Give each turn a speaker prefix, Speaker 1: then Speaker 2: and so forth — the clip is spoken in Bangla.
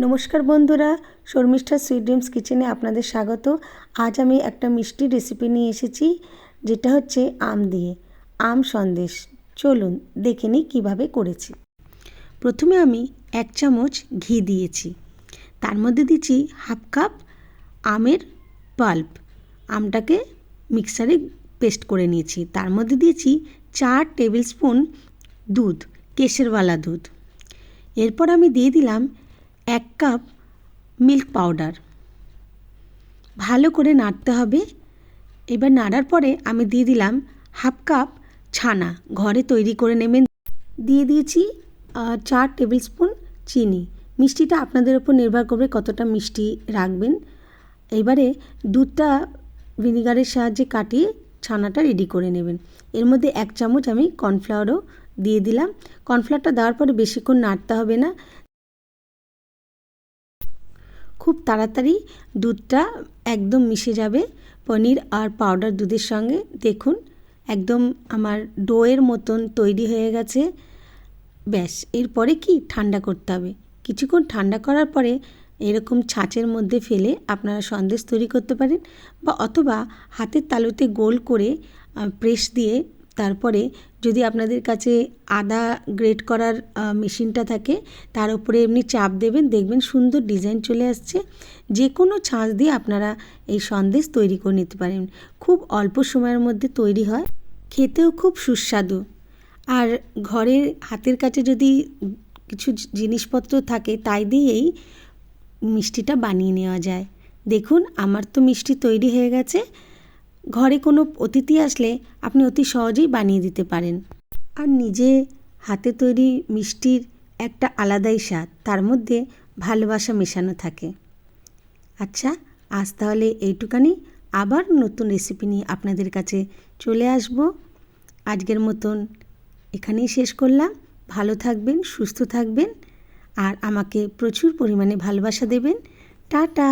Speaker 1: নমস্কার বন্ধুরা, শর্মিষ্ঠা সুইট ড্রিমস কিচেনে আপনাদের স্বাগত। আজ আমি একটা মিষ্টি রেসিপি নিয়ে এসেছি, যেটা হচ্ছে আম দিয়ে আম সন্দেশ। চলুন দেখে নিই কীভাবে করেছি। প্রথমে আমি 1 চামচ ঘি দিয়েছি, তার মধ্যে দিচ্ছি হাফ কাপ আমের পাল্প। আমটাকে মিক্সারে পেস্ট করে নিয়েছি। তার মধ্যে দিয়েছি 4 টেবিল স্পুন দুধ, কেশরওয়ালা দুধ। এরপর আমি দিয়ে দিলাম 1 কাপ মিল্ক পাউডার। ভালো করে নাড়তে হবে। এবার নাড়ার পরে আমি দিয়ে দিলাম হাফ কাপ ছানা, ঘরে তৈরি করে নেবেন। দিয়ে দিয়েছি 4 টেবিল স্পুন চিনি। মিষ্টিটা আপনাদের উপর নির্ভর করবে কতটা মিষ্টি রাখবেন। এবারে দুধটা ভিনিগারের সাহায্যে কাটিয়ে ছানাটা রেডি করে নেবেন। এর মধ্যে 1 চামচ আমি কর্নফ্লাওয়ারও দিয়ে দিলাম। কর্নফ্লাওয়ারটা দেওয়ার পরে বেশিক্ষণ নাড়তে হবে না, খুব তাড়াতাড়ি দুধটা একদম মিশে যাবে পনির আর পাউডার দুধের সঙ্গে। দেখুন একদম আমার ডোয়ের মতন তৈরি হয়ে গেছে। ব্যাস, এরপরে কি ঠান্ডা করতে হবে। কিছুক্ষণ ঠান্ডা করার পরে এরকম ছাঁচের মধ্যে ফেলে আপনারা সন্দেশ তৈরি করতে পারেন, বা অথবা হাতের তালুতে গোল করে প্রেস দিয়ে তারপরে যদি আপনাদের কাছে আদা গ্রেট করার মেশিনটা থাকে তার উপরে এমনি চাপ দেবেন, দেখবেন সুন্দর ডিজাইন চলে আসছে। যে কোনো ছাঁচ দিয়ে আপনারা এই সন্দেশ তৈরি করে নিতে পারেন। খুব অল্প সময়ের মধ্যে তৈরি হয়, খেতেও খুব সুস্বাদু। আর ঘরের হাতের কাছে যদি কিছু জিনিসপত্র থাকে তাই দিয়েই মিষ্টিটা বানিয়ে নেওয়া যায়। দেখুন আমার তো মিষ্টি তৈরি হয়ে গেছে। ঘরে কোনো অতিথি আসলে আপনি অতি সহজেই বানিয়ে দিতে পারেন। আর নিজে হাতে তৈরি মিষ্টির একটা আলাদাই স্বাদ, তার মধ্যে ভালোবাসা মেশানো থাকে। আচ্ছা, আজ তাহলে এইটুখানি। আবার নতুন রেসিপি নিয়ে আপনাদের কাছে চলে আসব। আজকের মতন এখানেই শেষ করলাম। ভালো থাকবেন, সুস্থ থাকবেন, আর আমাকে প্রচুর পরিমাণে ভালোবাসা দেবেন। টাটা।